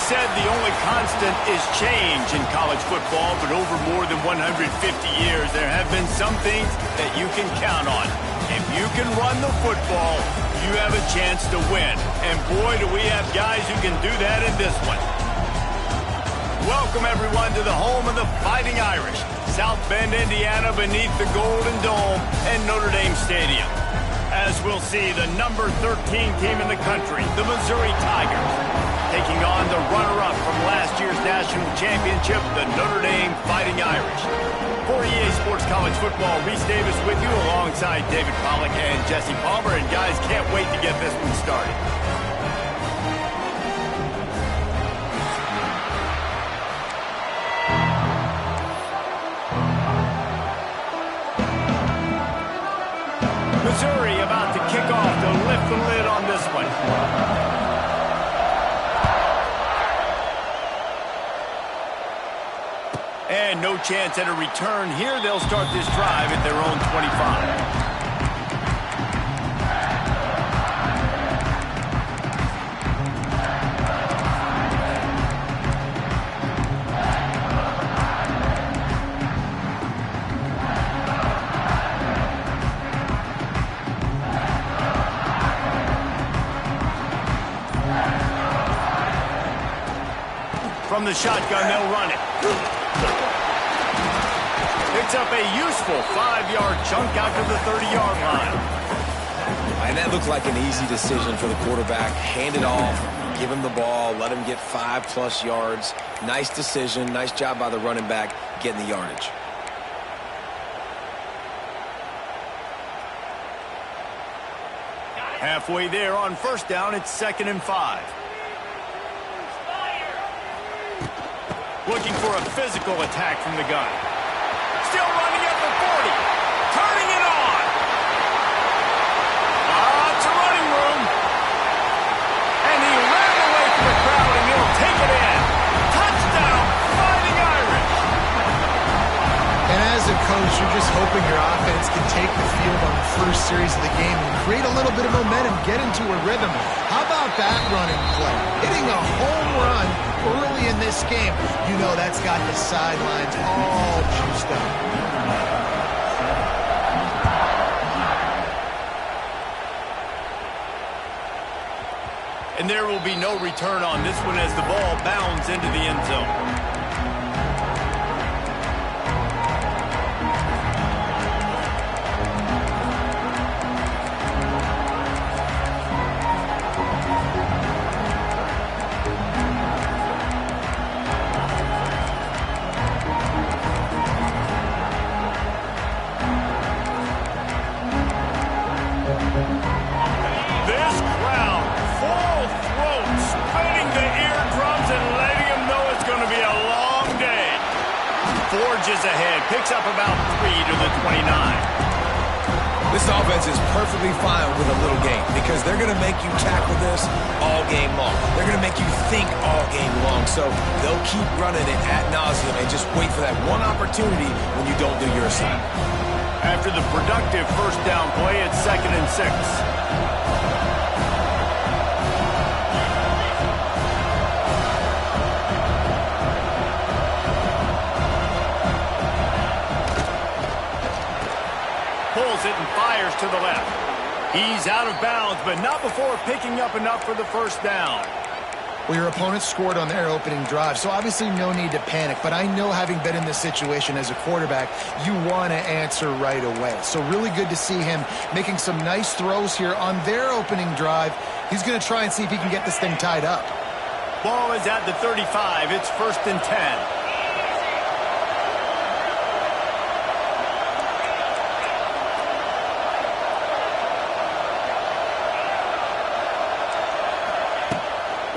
said the only constant is change in college football, but over more than 150 years, there have been some things that you can count on. If you can run the football, you have a chance to win. And boy, do we have guys who can do that in this one. Welcome, everyone, to the home of the Fighting Irish, South Bend, Indiana, beneath the Golden Dome and Notre Dame Stadium. As we'll see, the number 13 team in the country, the Missouri Tigers, taking on the runner-up from last year's national championship, the Notre Dame Fighting Irish. For EA Sports College Football, Reese Davis with you alongside David Pollack and Jesse Palmer. And guys, can't wait to get this one started. Missouri about to kick off to lift the lid on this one. And no chance at a return here. They'll start this drive at their own 25. From the shotgun, they'll run it. Picks up a useful 5-yard chunk out to the 30-yard line. And that looked like an easy decision for the quarterback. Hand it off, give him the ball, let him get 5+ yards. Nice decision, nice job by the running back getting the yardage. Halfway there on first down, it's 2nd and 5. Looking for a physical attack from the gun. Still running at the 40. Turning it on. Lots of running room. And he ran away from the crowd, and he'll take it in. Touchdown, Fighting Irish. And as a coach, you're just hoping your offense can take the field on the first series of the game and create a little bit of momentum, get into a rhythm. How about that running play? Hitting a home run early in this game. You know that's got the sidelines all juiced up. And there will be no return on this one as the ball bounds into the end zone. Forges ahead, picks up about 3 to the 29. This offense is perfectly fine with a little game because they're going to make you tackle this all game long. They're going to make you think all game long. So they'll keep running it ad nauseum and just wait for that one opportunity when you don't do your assignment. After the productive first down play, it's 2nd and 6. Pulls it and fires to the left. He's out of bounds, but not before picking up enough for the first down. Well, your opponent scored on their opening drive, so obviously no need to panic. But I know, having been in this situation as a quarterback, you want to answer right away. So really good to see him making some nice throws here on their opening drive. He's going to try and see if he can get this thing tied up. Ball is at the 35. It's 1st and 10.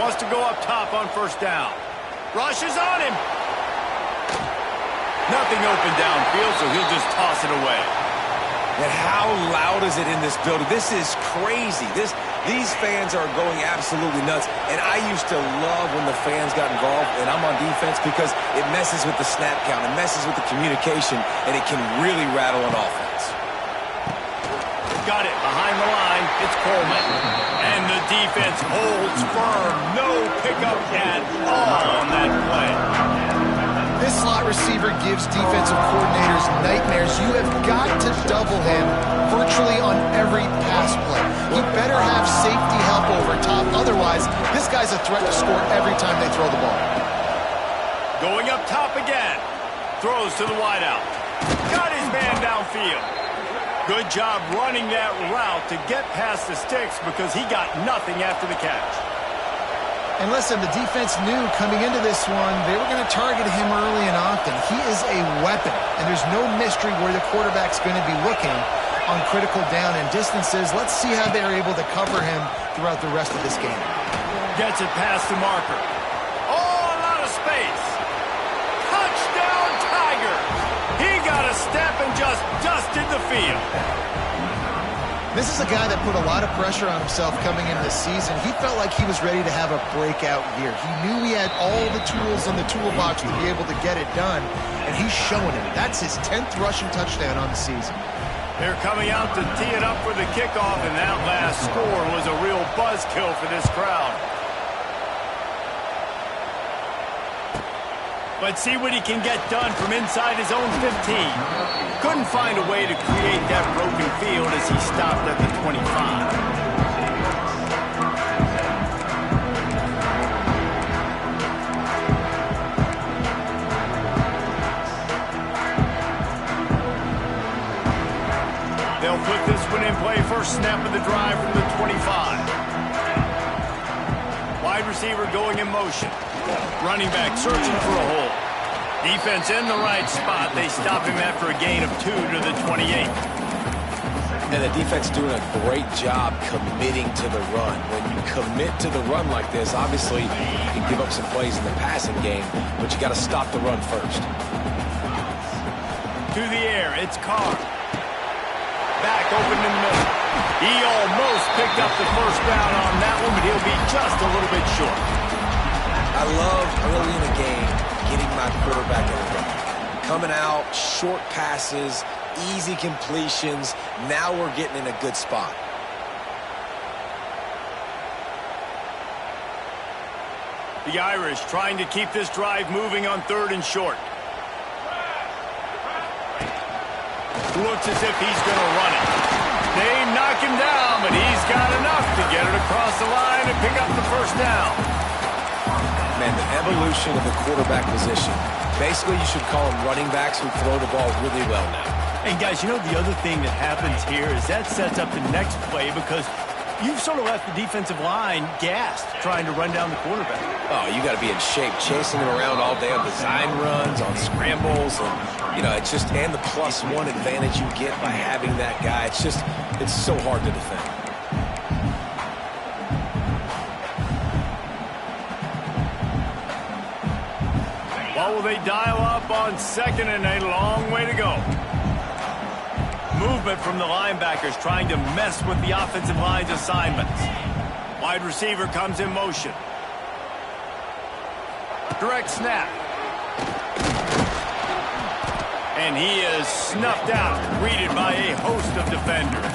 Wants to go up top on first down. Rushes on him. Nothing open downfield, so he'll just toss it away. And how loud is it in this building? This is crazy. These fans are going absolutely nuts. And I used to love when the fans got involved, and I'm on defense, because it messes with the snap count. It messes with the communication, and it can really rattle an offense. Got it behind the line. It's Coleman. And the defense holds firm. No pickup at all on that play. This slot receiver gives defensive coordinators nightmares. You have got to double him virtually on every pass play. He better have safety help over top. Otherwise, this guy's a threat to score every time they throw the ball. Going up top again. Throws to the wideout. Got his man downfield. Good job running that route to get past the sticks because he got nothing after the catch. And listen, the defense knew coming into this one, they were going to target him early and often. He is a weapon, and there's no mystery where the quarterback's going to be looking on critical down and distances. Let's see how they're able to cover him throughout the rest of this game. Gets it past the marker. Oh, a lot of space. Touchdown, Tigers. He got a step and just dusted the field. This is a guy that put a lot of pressure on himself coming into this season. He felt like he was ready to have a breakout year. He knew he had all the tools in the toolbox to be able to get it done, and he's showing it. That's his 10th rushing touchdown on the season. They're coming out to tee it up for the kickoff, and that last score was a real buzzkill for this crowd. But see what he can get done from inside his own 15. Couldn't find a way to create that broken field as he stopped at the 25. They'll put this one in play first snap of the drive from the 25. Wide receiver going in motion. Running back searching for a hole. Defense in the right spot. They stop him after a gain of 2 to the 28. And the defense doing a great job committing to the run. When you commit to the run like this, obviously you can give up some plays in the passing game, but you got to stop the run first. To the air, it's Carr. Back open in the middle. He almost picked up the first down on that one, but he'll be just a little bit short. I love early in the game getting my quarterback in the run. Coming out, short passes, easy completions. Now we're getting in a good spot. The Irish trying to keep this drive moving on 3rd and short. Looks as if he's going to run it. They knock him down, but he's got enough to get it across the line and pick up the first down. Man, the evolution of the quarterback position. Basically, you should call them running backs who throw the ball really well now. And guys, you know the other thing that happens here is that sets up the next play because you've sort of left the defensive line gassed trying to run down the quarterback. Oh, you got to be in shape, chasing him around all day on design runs, on scrambles, and it's just and the +1 advantage you get by having that guy. It's so hard to defend. Well, will they dial up on 2nd and a long way to go? Movement from the linebackers trying to mess with the offensive line's assignments. Wide receiver comes in motion. Direct snap. And he is snuffed out, greeted by a host of defenders.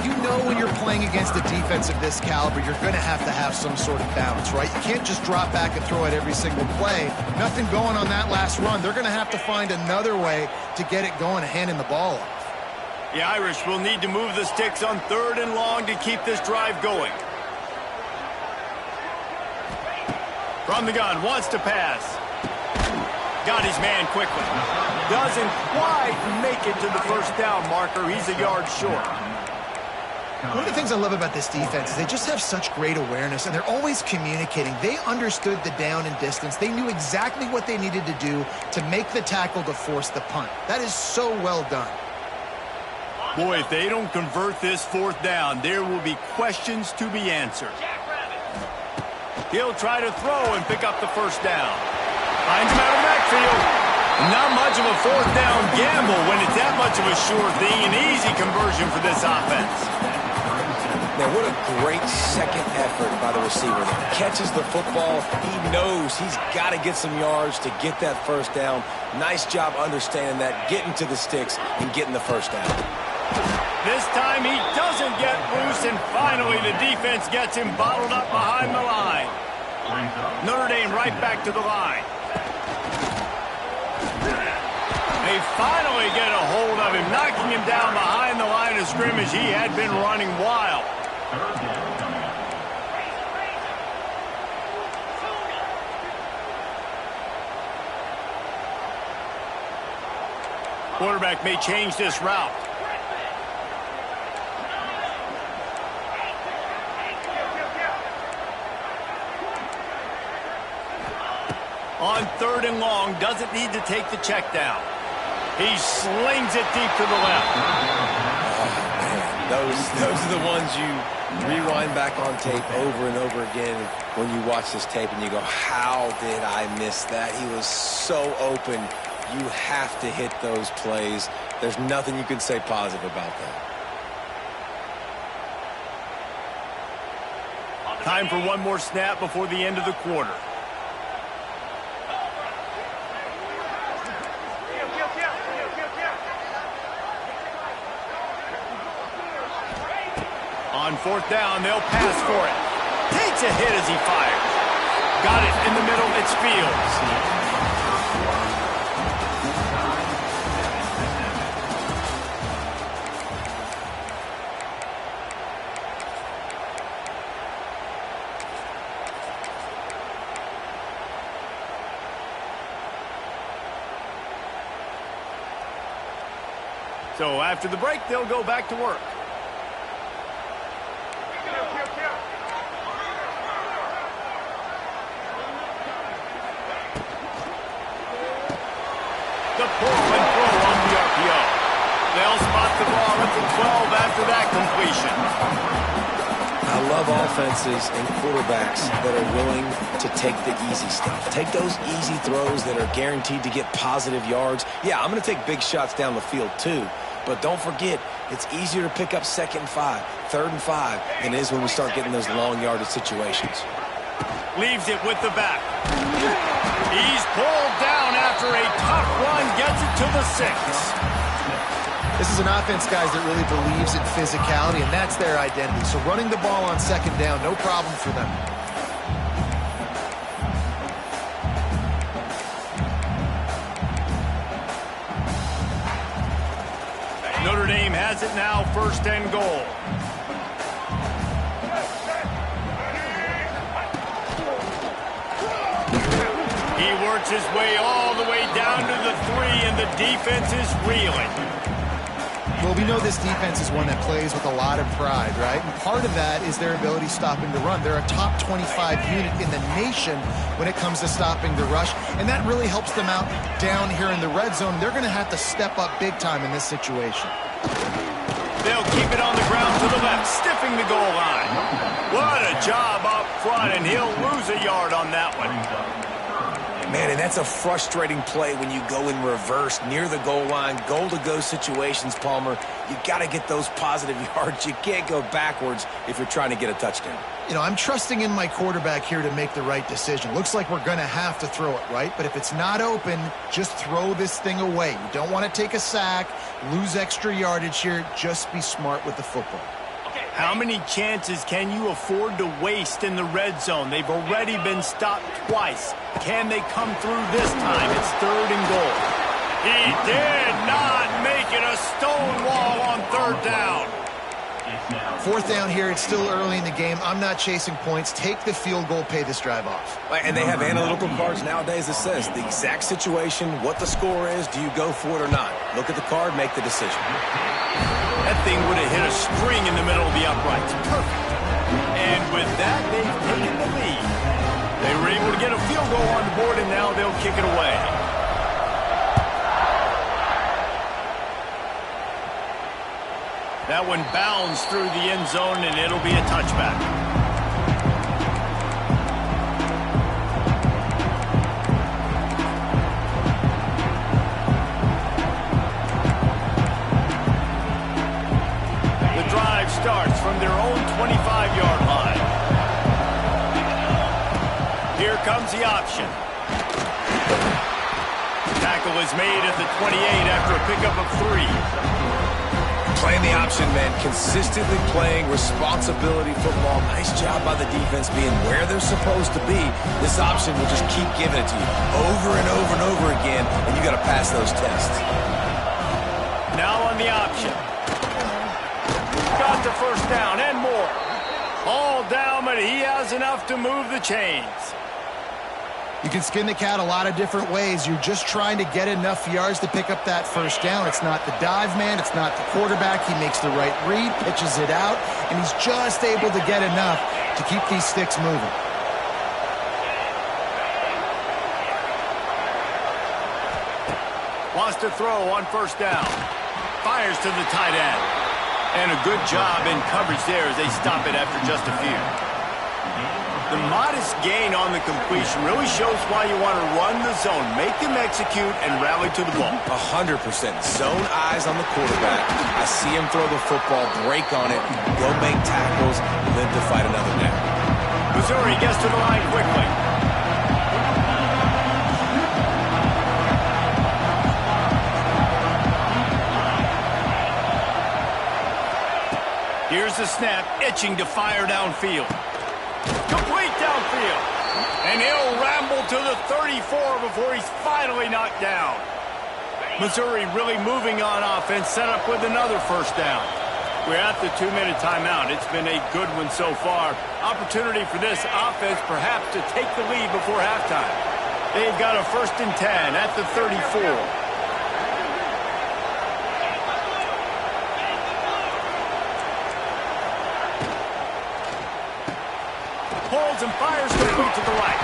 You know when you're playing against a defense of this caliber, you're going to have some sort of balance, right? You can't just drop back and throw it every single play. Nothing going on that last run. They're going to have to find another way to get it going and handing the ball off. The Irish will need to move the sticks on 3rd and long to keep this drive going. From the gun, wants to pass. Got his man quickly. Doesn't quite make it to the first down marker. He's a yard short. One of the things I love about this defense is they just have such great awareness, and they're always communicating. They understood the down and distance. They knew exactly what they needed to do to make the tackle to force the punt. That is so well done. Boy, if they don't convert this 4th down, there will be questions to be answered. He'll try to throw and pick up the first down. Finds him out of the backfield. Not much of a 4th down gamble when it's that much of a sure thing. An easy conversion for this offense. Man, what a great second effort by the receiver. Catches the football. He knows he's got to get some yards to get that first down. Nice job understanding that, getting to the sticks and getting the first down. This time he doesn't get loose, and finally the defense gets him bottled up behind the line. Notre Dame right back to the line. They finally get a hold of him, knocking him down behind the line of scrimmage. He had been running wild. Quarterback may change this route. On 3rd and long, doesn't need to take the check down. He slings it deep to the left. Oh, man. Those are the ones you rewind back on tape over and over again when you watch this tape and you go, how did I miss that? He was so open. You have to hit those plays. There's nothing you can say positive about that. Time for one more snap before the end of the quarter. On 4th down, they'll pass for it. Takes a hit as he fires. Got it in the middle. It's Fields. So after the break, they'll go back to work. The pull and throw on the RPO. They'll spot the ball at the 12 after that completion. I love offenses and quarterbacks that are willing to take the easy stuff. Take those easy throws that are guaranteed to get positive yards. Yeah, I'm going to take big shots down the field too. But don't forget, it's easier to pick up 2nd and 5, 3rd and 5 than it is when we start getting those long yardage situations. Leaves it with the back. He's pulled down after a tough run, gets it to the 6. This is an offense, guys, that really believes in physicality, and that's their identity. So running the ball on 2nd down, no problem for them. Notre Dame has it now, 1st and goal. He works his way all the way down to the 3, and the defense is reeling. Well, we know this defense is one that plays with a lot of pride, right? And part of that is their ability stopping the run. They're a top 25 unit in the nation when it comes to stopping the rush, and that really helps them out down here in the red zone. They're going to have to step up big time in this situation. They'll keep it on the ground to the left, stiffing the goal line. What a job up front, and he'll lose a yard on that one. Man, and that's a frustrating play when you go in reverse near the goal line, goal-to-go situations, Palmer. You got to get those positive yards. You can't go backwards if you're trying to get a touchdown. You know, I'm trusting in my quarterback here to make the right decision. Looks like we're going to have to throw it, right? But if it's not open, just throw this thing away. You don't want to take a sack, lose extra yardage here. Just be smart with the football. How many chances can you afford to waste in the red zone? They've already been stopped twice. Can they come through this time? It's 3rd and goal. He did not make it a stone wall on 3rd down. 4th down here. It's still early in the game. I'm not chasing points. Take the field goal, pay this drive off. And they have analytical cards nowadays that says the exact situation, what the score is, do you go for it or not? Look at the card, make the decision. That thing would have hit a string in the middle of the uprights. Perfect. And with that, they've taken the lead. They were able to get a field goal on the board, and now they'll kick it away. That one bounds through the end zone, and it'll be a touchback. The drive starts from their own 25-yard line. Here comes the option. Tackle is made at the 28 after a pickup of 3. Playing the option, man. Consistently playing responsibility football. Nice job by the defense being where they're supposed to be. This option will just keep giving it to you over and over and over again, and you got to pass those tests. Now on the option. Got the first down and more. All down, but he has enough to move the chains. You can skin the cat a lot of different ways. You're just trying to get enough yards to pick up that first down. It's not the dive man. It's not the quarterback. He makes the right read, pitches it out, and he's just able to get enough to keep these sticks moving. Wants to throw on first down. Fires to the tight end. And a good job in coverage there as they stop it after just a few. The modest gain on the completion really shows why you want to run the zone, make them execute, and rally to the ball. 100%. Zone eyes on the quarterback. I see him throw the football, break on it, go make tackles, live to fight another down. Missouri gets to the line quickly. Here's the snap, itching to fire downfield. Complete downfield. And he'll ramble to the 34 before he's finally knocked down. Missouri really moving on offense, set up with another first down. We're at the 2-minute timeout. It's been a good one so far. Opportunity for this offense perhaps to take the lead before halftime. They've got a 1st and 10 at the 34. Holds and fires complete to the right.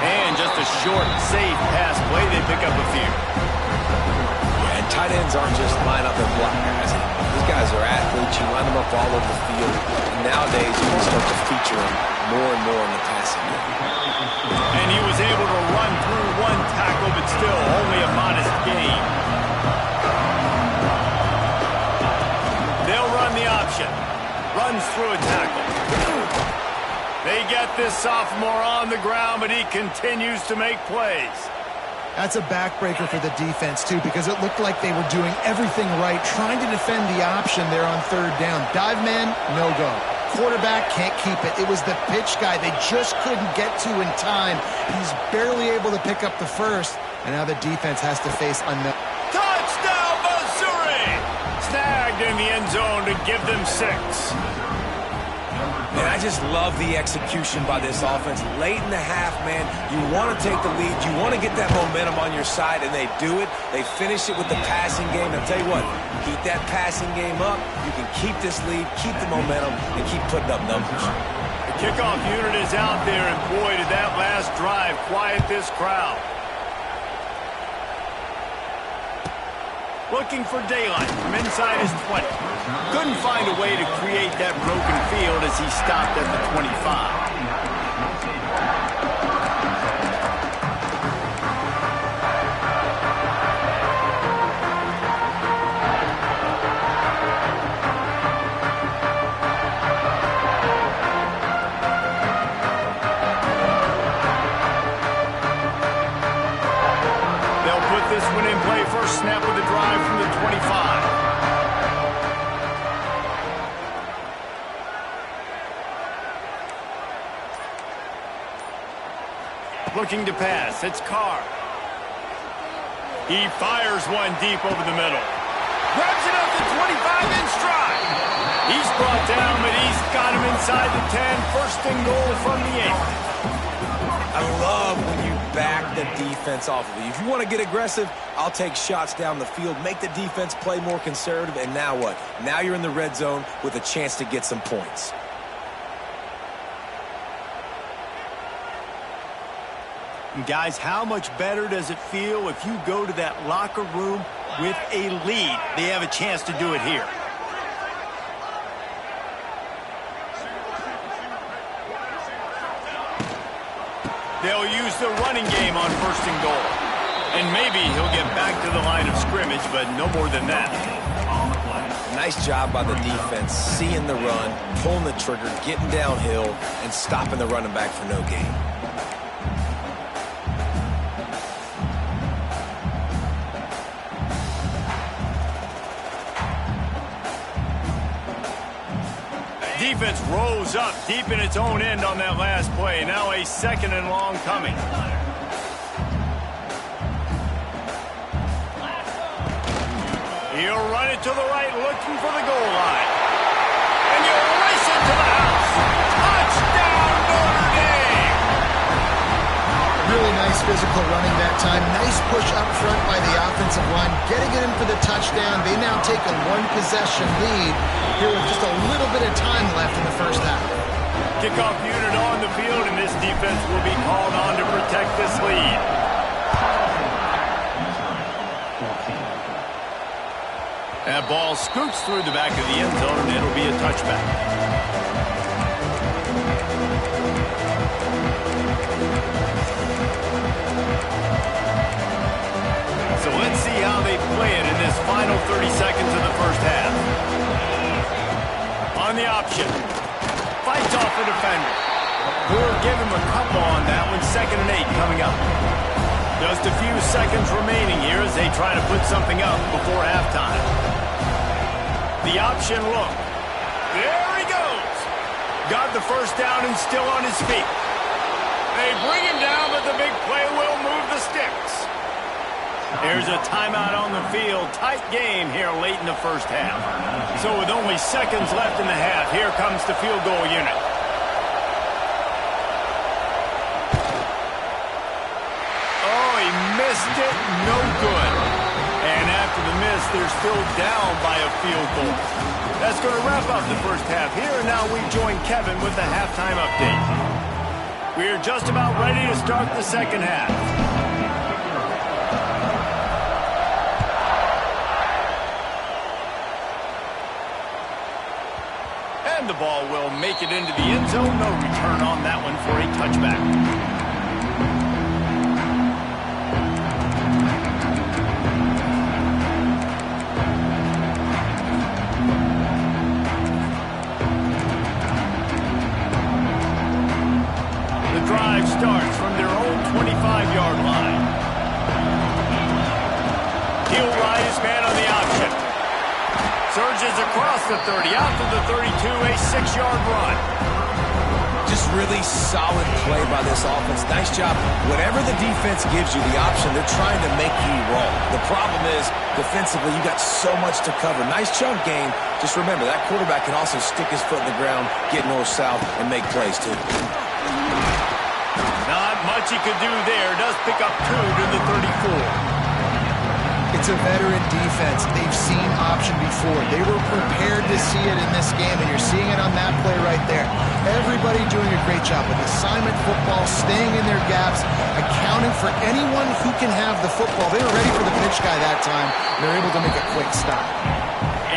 And just a short, safe pass play. They pick up a few. Yeah, and tight ends aren't just line up and block guys. These guys are athletes. You line them up all over the field. And nowadays, you can start to feature them more and more in the passing game. And he was able to run through one tackle, but still only a modest gain. They'll run the option. Runs through a tackle. They get this sophomore on the ground, but he continues to make plays. That's a backbreaker for the defense, too, because it looked like they were doing everything right, trying to defend the option there on 3rd down. Dive man, no go. Quarterback can't keep it. It was the pitch guy they just couldn't get to in time. He's barely able to pick up the first, and now the defense has to face another. Touchdown, Missouri! Snagged in the end zone to give them 6. And I just love the execution by this offense. Late in the half, man, you want to take the lead. You want to get that momentum on your side, and they do it. They finish it with the passing game. I'll tell you what, keep that passing game up. You can keep this lead, keep the momentum, and keep putting up numbers. The kickoff unit is out there, and boy, did that last drive quiet this crowd. Looking for daylight from inside his 20. Couldn't find a way to create that broken field as he stopped at the 25. They'll put this one in play. First snap of the drive from the 25. Looking to pass. It's Carr. He fires one deep over the middle. Grabs it up to 25 in stride. He's brought down, but he's got him inside the 10. 1st and goal from the 8. I love when you back the defense off of you. If you want to get aggressive, I'll take shots down the field, make the defense play more conservative, and now what? Now you're in the red zone with a chance to get some points. And guys, how much better does it feel if you go to that locker room with a lead? They have a chance to do it here. They'll use the running game on 1st and goal. And maybe he'll get back to the line of scrimmage, but no more than that. Nice job by the defense, seeing the run, pulling the trigger, getting downhill, and stopping the running back for no gain. defense rose up deep in its own end on that last play. Now a 2nd and long coming. He'll run it to the right, looking for the goal line. And you'll race it to the house. Touchdown, Notre Dame! Really nice physical running that time. Nice push up front by the offensive line, getting it in for the touchdown. They now take a 1-possession lead here with just a little bit of time left in the first half. Kickoff unit on the field, and this defense will be called on to protect this lead. That ball scoots through the back of the end zone, and it'll be a touchback. So let's see how they play it in this final 30 seconds of the first half. On the option. Fights off a defender. We'll give him a couple on that one. 2nd and 8 coming up. Just a few seconds remaining here as they try to put something up before halftime. The option look. There he goes. Got the first down and still on his feet. They bring him down, but the big play will move the sticks. There's a timeout on the field. Tight game here late in the first half. So with only seconds left in the half, here comes the field goal unit. Oh, he missed it. No good. And after the miss, they're still down by a field goal. That's going to wrap up the first half here. And now we join Kevin with the halftime update. We're just about ready to start the second half. And the ball will make it into the end zone. No return on that one for a touchback. Drive starts from their own 25-yard line. He'll ride his man on the option. Surges across the 30, out to the 32, a 6-yard run. Just really solid play by this offense. Nice job. Whatever the defense gives you the option, they're trying to make you roll. The problem is, defensively, you got so much to cover. Nice chunk game. Just remember, that quarterback can also stick his foot in the ground, get north-south, and make plays, too. Not much he could do there. Does pick up 2 to the 34. It's a veteran defense. They've seen option before. They were prepared to see it in this game, and you're seeing it on that play right there. Everybody doing a great job with assignment football, staying in their gaps, accounting for anyone who can have the football. They were ready for the pitch guy that time. They're able to make a quick stop.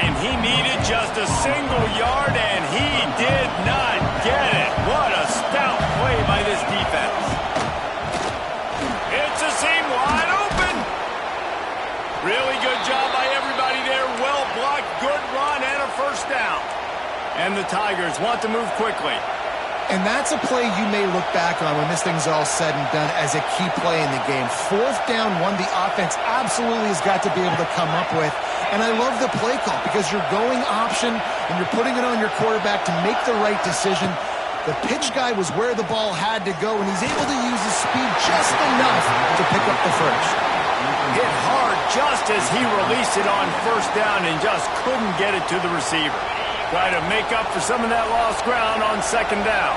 And he needed just a single yard, and he did not get it. What a stout play by this defense. It's a seam wide open. Really good job by everybody there. Well blocked, good run, and a first down. And the Tigers want to move quickly. And that's a play you may look back on when this thing's all said and done as a key play in the game. 4th down, one the offense absolutely has got to be able to come up with. And I love the play call because you're going option and you're putting it on your quarterback to make the right decision. The pitch guy was where the ball had to go, and he's able to use his speed just enough to pick up the first. Hit hard just as he released it on first down and just couldn't get it to the receiver. Try to make up for some of that lost ground on 2nd down.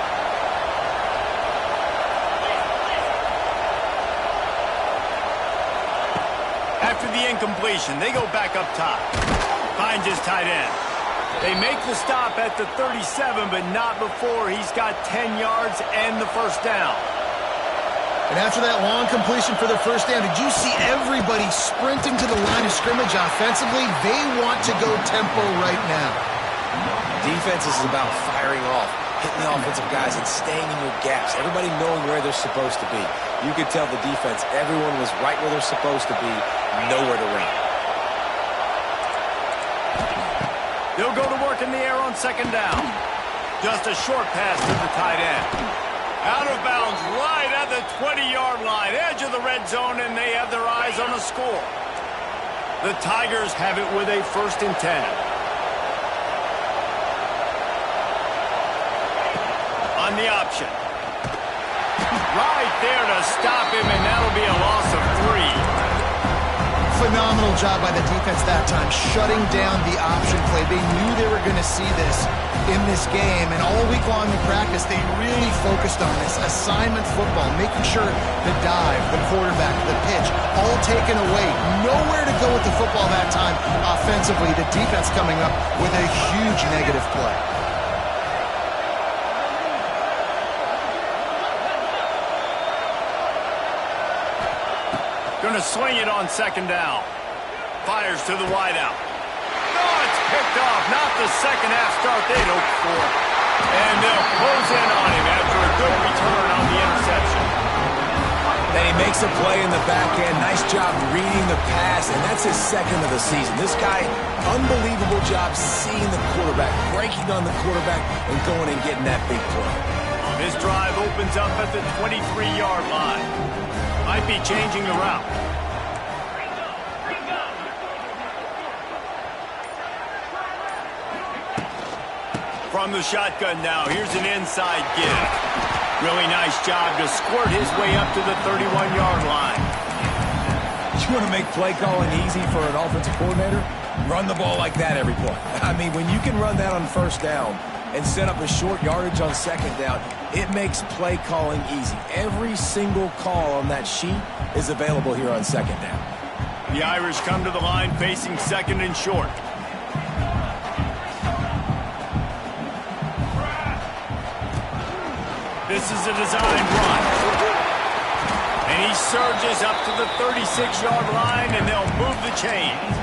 After the incompletion, they go back up top. Finds his tight end. They make the stop at the 37, but not before he's got 10 yards and the first down. And after that long completion for the first down, did you see everybody sprinting to the line of scrimmage offensively? They want to go tempo right now. Defense is about firing off, hitting the offensive guys, and staying in your gaps. Everybody knowing where they're supposed to be. You could tell the defense, everyone was right where they're supposed to be, nowhere to run. They'll go to work in the air on 2nd down. Just a short pass to the tight end. Out of bounds right at the 20-yard line, edge of the red zone, and they have their eyes on a score. The Tigers have it with a 1st and 10. run the option. Right there to stop him, and that'll be a loss of 3. Phenomenal job by the defense that time, shutting down the option play. They knew they were going to see this in this game, and all week long in practice, they really focused on this assignment football, making sure the dive, the quarterback, the pitch, all taken away. Nowhere to go with the football that time offensively. The defense coming up with a huge negative play. Going to swing it on second down. Fires to the wideout. Oh, it's picked off. Not the second half start they'd hoped for. And they'll close in on him after a good return on the interception. Then he makes a play in the back end. Nice job reading the pass, and that's his second of the season. This guy, unbelievable job seeing the quarterback, breaking on the quarterback, and going and getting that big play. This drive opens up at the 23-yard line. Might be changing the route. From the shotgun now, here's an inside give. Really nice job to squirt his way up to the 31-yard line. You want to make play calling easy for an offensive coordinator? Run the ball like that every play. I mean, when you can run that on first down and set up a short yardage on second down, it makes play calling easy. Every single call on that sheet is available here on second down. The Irish come to the line facing second and short. This is a design run. And he surges up to the 36-yard line, and they'll move the chains.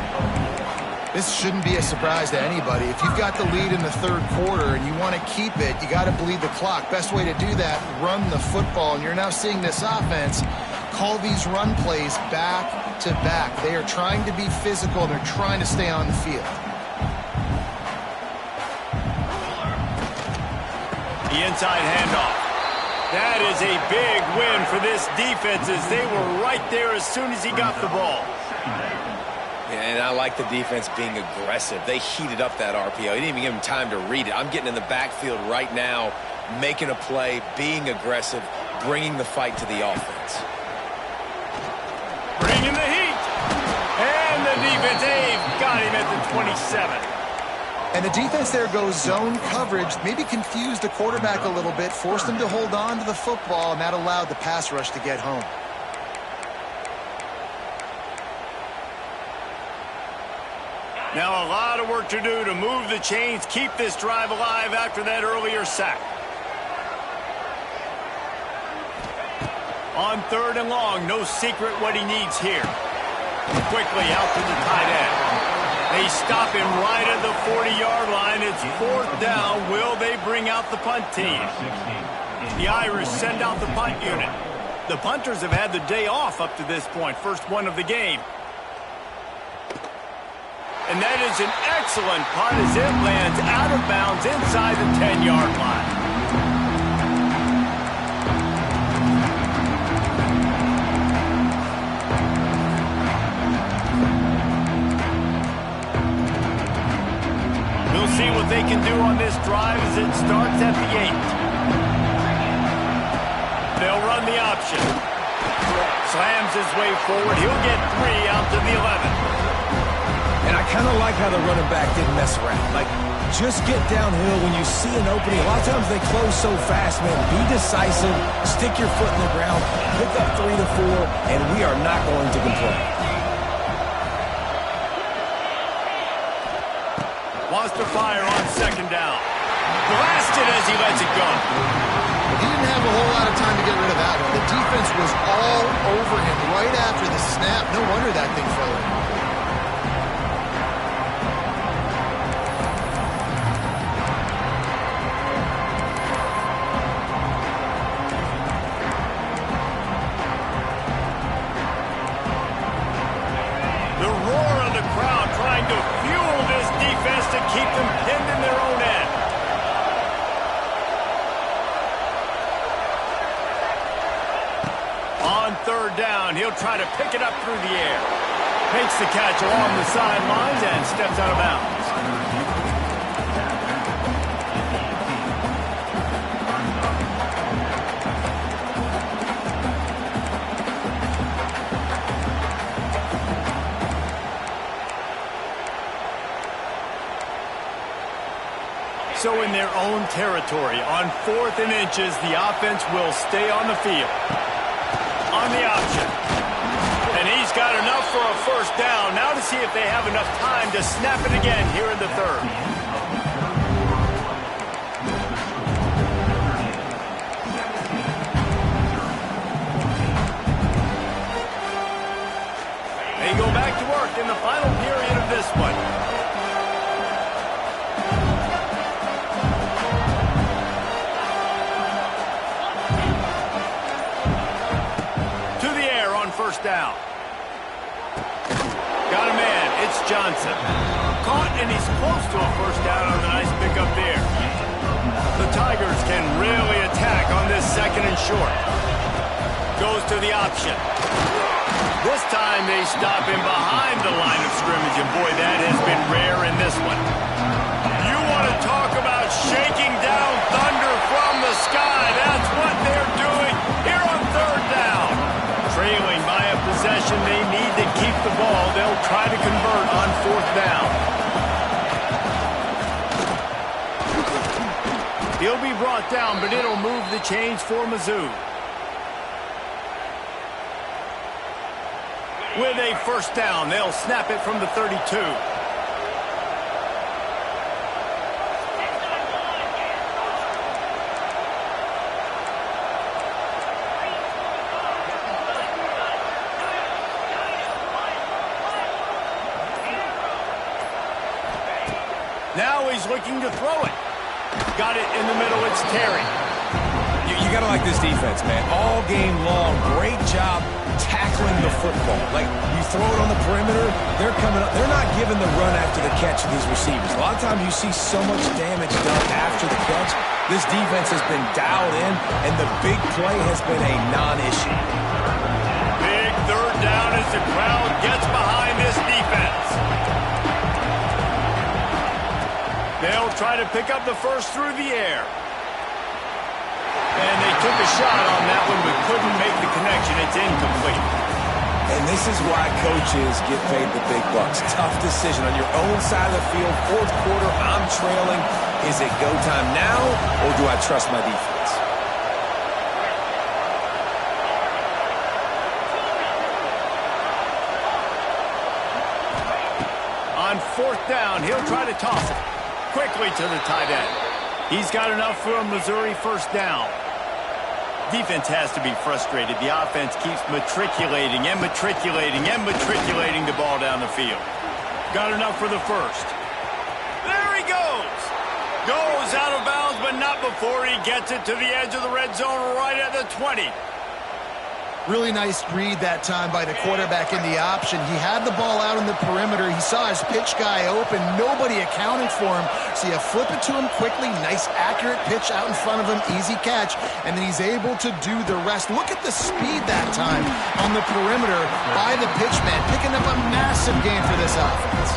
This shouldn't be a surprise to anybody. If you've got the lead in the third quarter and you want to keep it, you got to bleed the clock. Best way to do that, run the football. And you're now seeing this offense call these run plays back to back. They are trying to be physical, and they're trying to stay on the field. The inside handoff. That is a big win for this defense, as they were right there as soon as he got the ball. And I like the defense being aggressive. They heated up that RPO. He didn't even give him time to read it. I'm getting in the backfield right now, making a play, being aggressive, bringing the fight to the offense. Bringing the heat. And the defense, they've got him at the 27. And the defense there goes zone coverage, maybe confused the quarterback a little bit, forced him to hold on to the football, and that allowed the pass rush to get home. Now a lot of work to do to move the chains, keep this drive alive after that earlier sack. On third and long, no secret what he needs here. Quickly out to the tight end. They stop him right at the 40-yard line. It's fourth down. Will they bring out the punt team? The Irish send out the punt unit. The punters have had the day off up to this point. First one of the game. And that is an excellent punt as it lands out of bounds inside the 10-yard line. We'll see what they can do on this drive as it starts at the 8. They'll run the option. Slams his way forward. He'll get 3 out to the 11. And I kind of like how the running back didn't mess around. Like, just get downhill when you see an opening. A lot of times they close so fast, man. Be decisive, stick your foot in the ground, pick up 3 to 4, and we are not going to complain. Wants to fire on second down. Blasted as he lets it go. He didn't have a whole lot of time to get rid of that one. The defense was all over him right after the snap. No wonder that thing fell in. To keep them pinned in their own end. On third down, he'll try to pick it up through the air. Makes the catch along the sidelines and steps out of bounds. so in their own territory. On 4th and inches, the offense will stay on the field. On the option. And he's got enough for a first down. Now to see if they have enough time to snap it again here in the 3rd. They go back to work in the final period of this one. To the air on first down. Got a man. It's Johnson. Caught, and he's close to a first down on the nice pickup there. The Tigers can really attack on this 2nd and short. Goes to the option. This time they stop him behind the line of scrimmage, and boy, that has been rare in this one. You want to talk about shaking down thunder from the sky. That's what they're doing here on 3rd down. Trailing by a possession, they need to keep the ball. They'll try to convert on 4th down. He'll be brought down, but it'll move the chains for Mizzou. With a first down, they'll snap it from the 32. Now he's looking to throw it. Got it in the middle. It's Terry. You got to like this defense, man. All game long, great job tackling the football. Like, you throw it on the perimeter, they're coming up. They're not giving the run after the catch to these receivers. A lot of times you see so much damage done after the catch. This defense has been dialed in, and the big play has been a non-issue. Big 3rd down as the crowd gets behind this defense. They'll try to pick up the first through the air. And they took a shot on that one, but couldn't make the connection. It's incomplete. And this is why coaches get paid the big bucks. Tough decision on your own side of the field. 4th quarter, I'm trailing. Is it go time now, or do I trust my defense? On 4th down, he'll try to toss it quickly to the tight end. He's got enough for a Missouri first down. Defense has to be frustrated. The offense keeps matriculating and matriculating and matriculating the ball down the field. Got enough for the first. There he goes. Goes out of bounds, but not before he gets it to the edge of the red zone right at the 20. Really nice read that time by the quarterback in the option. He had the ball out in the perimeter. He saw his pitch guy open. Nobody accounted for him. So you flip it to him quickly. Nice, accurate pitch out in front of him. Easy catch. And then he's able to do the rest. Look at the speed that time on the perimeter by the pitch man. Picking up a massive gain for this offense.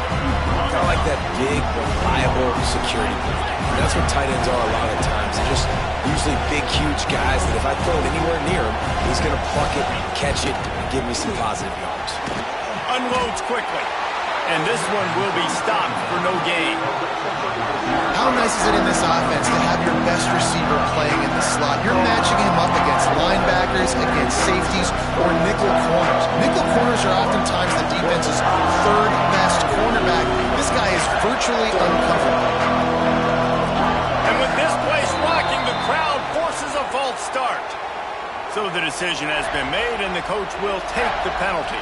Kind of like that big, reliable security blanket. That's what tight ends are a lot of times. They're just usually big, huge guys that if I throw it anywhere near him, he's going to pluck it, catch it, and give me some positive yards. Unloads quickly. And this one will be stopped for no gain. How nice is it in this offense to have your best receiver playing in the slot? You're matching him up against linebackers, against safeties, or nickel corners. Nickel corners are oftentimes the defense's 3rd best cornerback. This guy is virtually uncoverable. And with this place rocking, the crowd forces a false start. So the decision has been made, and the coach will take the penalty.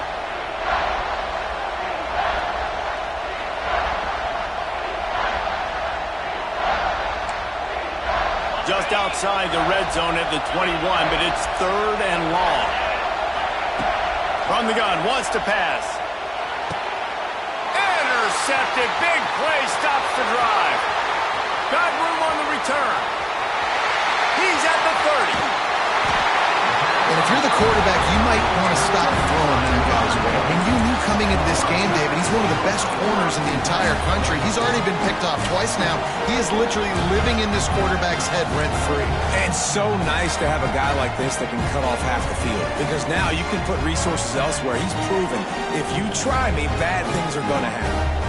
Just outside the red zone at the 21, but it's 3rd and long. From the gun, wants to pass. Intercepted, big play, stops the drive. Got room on the return. He's at the 30. And if you're the quarterback, you might want to stop throwing that guy's way. I mean, you knew coming into this game, David, he's one of the best corners in the entire country. He's already been picked off twice now. He is literally living in this quarterback's head rent-free. And so nice to have a guy like this that can cut off half the field. Because now you can put resources elsewhere. He's proven if you try me, bad things are going to happen.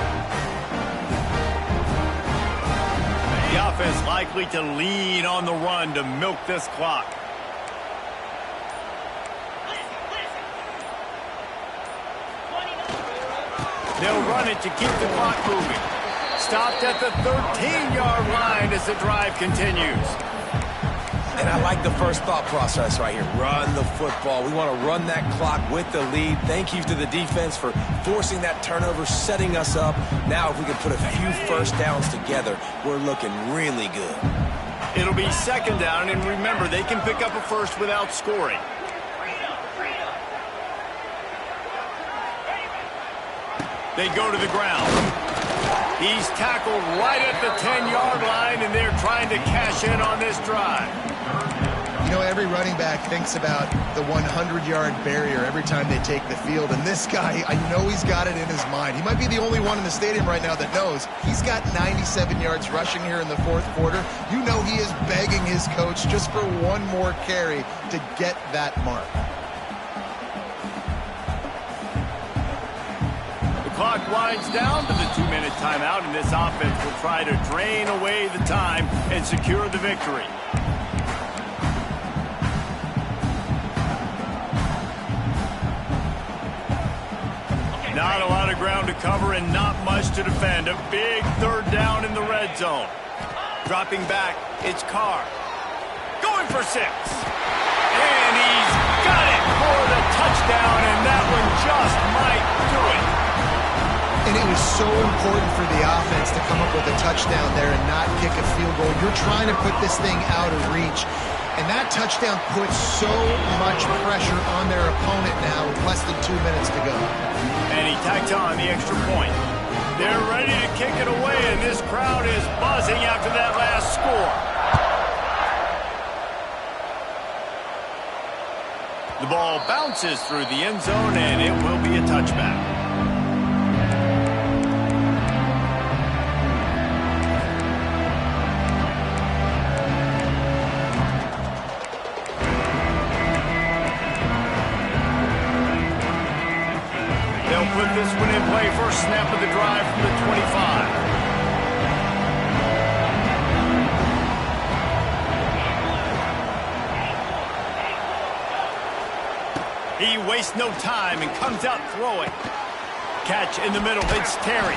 The offense likely to lean on the run to milk this clock. They'll run it to keep the clock moving. Stopped at the 13-yard line as the drive continues. And I like the first thought process right here. Run the football. We want to run that clock with the lead. Thank you to the defense for forcing that turnover, setting us up. Now if we can put a few first downs together, we're looking really good. It'll be second down, and remember, they can pick up a first without scoring. They go to the ground. He's tackled right at the 10-yard line, and they're trying to cash in on this drive. You know, every running back thinks about the 100-yard barrier every time they take the field, and this guy, I know he's got it in his mind. He might be the only one in the stadium right now that knows he's got 97 yards rushing here in the fourth quarter. You know he is begging his coach just for one more carry to get that mark. Clock winds down to the 2-minute timeout, and this offense will try to drain away the time and secure the victory. Not a lot of ground to cover and not much to defend. A big third down in the red zone. Dropping back, it's Carr. Going for 6. And he's got it for the touchdown, and that one just might do it. And it was so important for the offense to come up with a touchdown there and not kick a field goal. You're trying to put this thing out of reach. And that touchdown puts so much pressure on their opponent now with less than 2 minutes to go. And he tacked on the extra point. They're ready to kick it away, and this crowd is buzzing after that last score. The ball bounces through the end zone, and it will be a touchback. Put this one in play, first snap of the drive from the 25. He wastes no time and comes out throwing. Catch in the middle, it's Terry.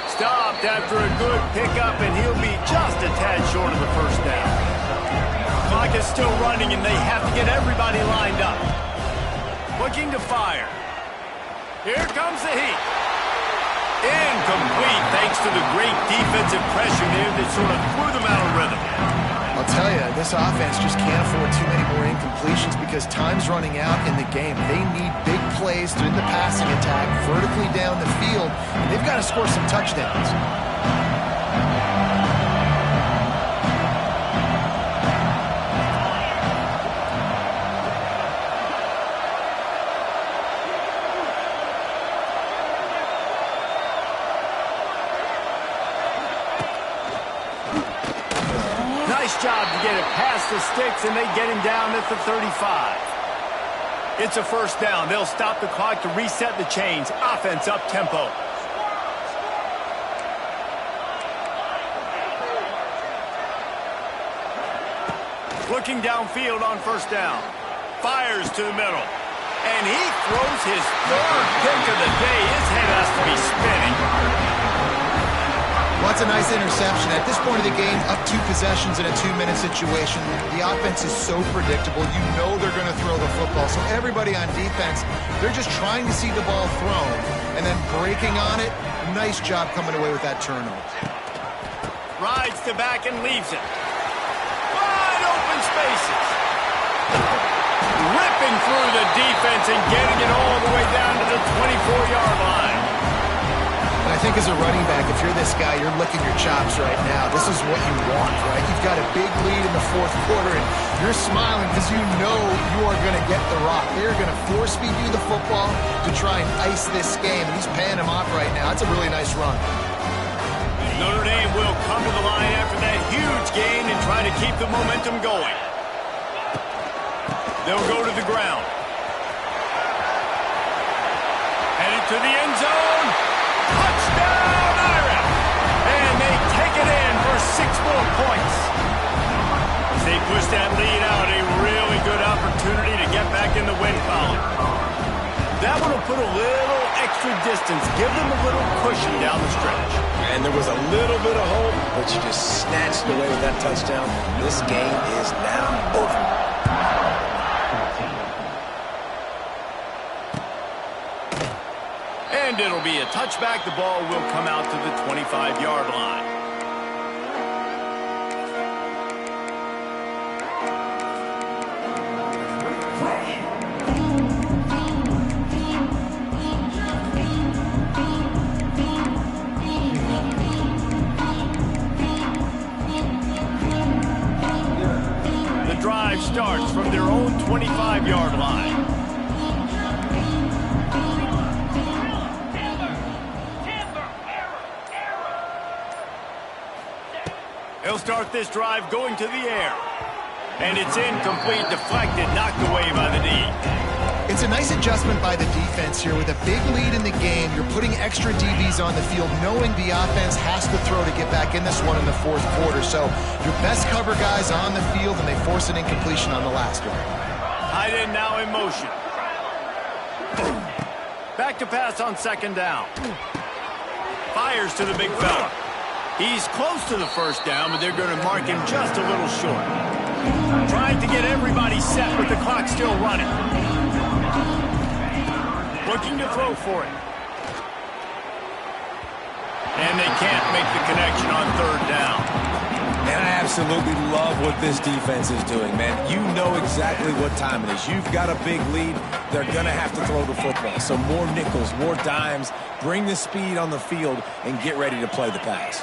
Stopped after a good pickup, and he'll be just a tad short of the first down. Clock is still running, and they have to get everybody lined up. Looking to fire. Here comes the heat. Incomplete, thanks to the great defensive pressure there that sort of threw them out of rhythm. I'll tell you, this offense just can't afford too many more incompletions because time's running out in the game. They need big plays in the passing attack, vertically down the field, and they've got to score some touchdowns. Job to get it past the sticks, and they get him down at the 35. It's a first down. They'll stop the clock to reset the chains. Offense up tempo. Looking downfield on first down. Fires to the middle. And he throws his third pick of the day. His head has to be spinning. Well, that's a nice interception. At this point of the game, up 2 possessions in a 2-minute situation. The offense is so predictable. You know they're going to throw the football. So everybody on defense, they're just trying to see the ball thrown and then breaking on it. Nice job coming away with that turnover. Rides to back and leaves it. Wide open spaces. Ripping through the defense and getting it all the way down to the 24-yard line. I think as a running back, if you're this guy, you're licking your chops right now. This is what you want, right? You've got a big lead in the fourth quarter, and you're smiling because you know you are going to get the rock. They're going to force feed you the football to try and ice this game, and he's paying him off right now. That's a really nice run. Notre Dame will come to the line after that huge gain and try to keep the momentum going. They'll go to the ground. Headed to the end zone. Touchdown, Irish! And they take it in for 6 more points. As they push that lead out, a really good opportunity to get back in the win column. That one will put a little extra distance, give them a little cushion down the stretch. And there was a little bit of hope, but you just snatched away with that touchdown. This game is now over. And it'll be a touchback. The ball will come out to the 25-yard line. The drive starts from their own 25-yard line. He'll start this drive going to the air. And it's incomplete, deflected, knocked away by the D. It's a nice adjustment by the defense here. With a big lead in the game, you're putting extra DBs on the field, knowing the offense has to throw to get back in this one in the fourth quarter. So your best cover guys on the field, and they force an incompletion on the last one. Tight end now in motion. Back to pass on second down. Fires to the big fella. He's close to the first down, but they're going to mark him just a little short. Trying to get everybody set with the clock still running. Looking to throw for it. And they can't make the connection on third down. And I absolutely love what this defense is doing, man. You know exactly what time it is. You've got a big lead. They're going to have to throw the football. So more nickels, more dimes. Bring the speed on the field and get ready to play the pass.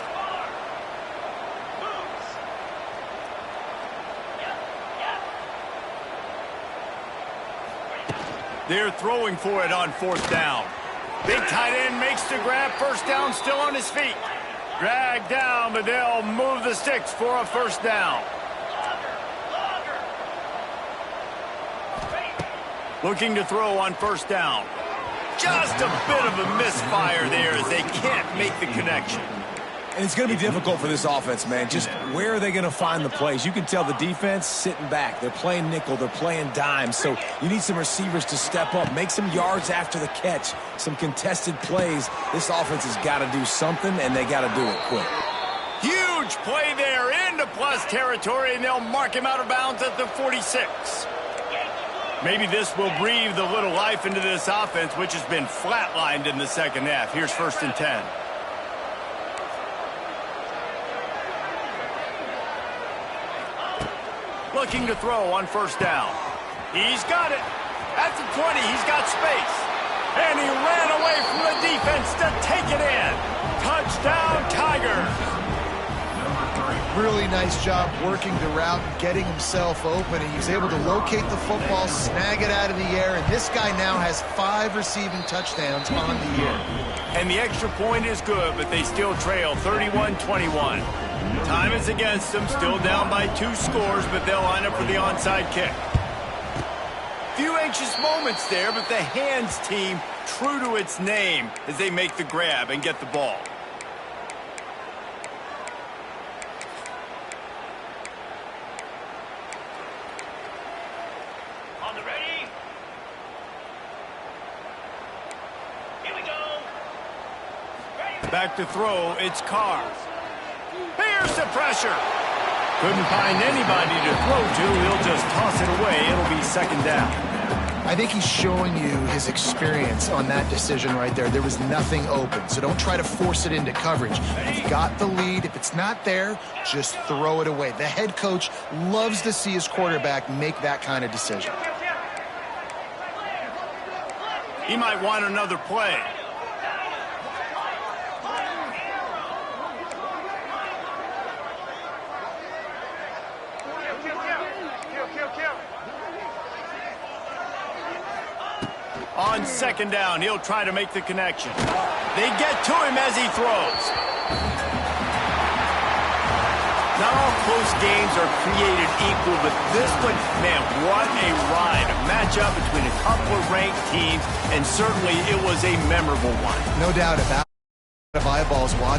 They're throwing for it on fourth down. Big tight end makes the grab. First down, still on his feet. Dragged down, but they'll move the sticks for a first down. Looking to throw on first down. Just a bit of a misfire there as they can't make the connection. And it's going to be difficult for this offense, man. Just where are they going to find the plays? You can tell the defense sitting back. They're playing nickel. They're playing dime. So you need some receivers to step up, make some yards after the catch, some contested plays. This offense has got to do something, and they got to do it quick. Huge play there into plus territory, and they'll mark him out of bounds at the 46. Maybe this will breathe a little life into this offense, which has been flatlined in the second half. Here's 1st and 10. Looking to throw on first down. He's got it. At the 20, he's got space. And he ran away from the defense to take it in. Touchdown, Tigers. Really nice job working the route and getting himself open. And he was able to locate the football, snag it out of the air, and this guy now has 5 receiving touchdowns on the year. And the extra point is good, but they still trail 31-21. Time is against them, still down by 2 scores, but they'll line up for the onside kick. Few anxious moments there, but the hands team true to its name as they make the grab and get the ball. On the ready? Here we go. Back to throw, it's Carr. Here's the pressure. Couldn't find anybody to throw to. He'll just toss it away. It'll be second down. I think he's showing you his experience on that decision right there. There was nothing open, so don't try to force it into coverage. You've got the lead. If it's not there, just throw it away. The head coach loves to see his quarterback make that kind of decision. He might want another play. On second down, he'll try to make the connection. They get to him as he throws. Not all close games are created equal, but this one, man, what a ride. A matchup between a couple of ranked teams, and certainly it was a memorable one. No doubt about it. Eyeballs watching.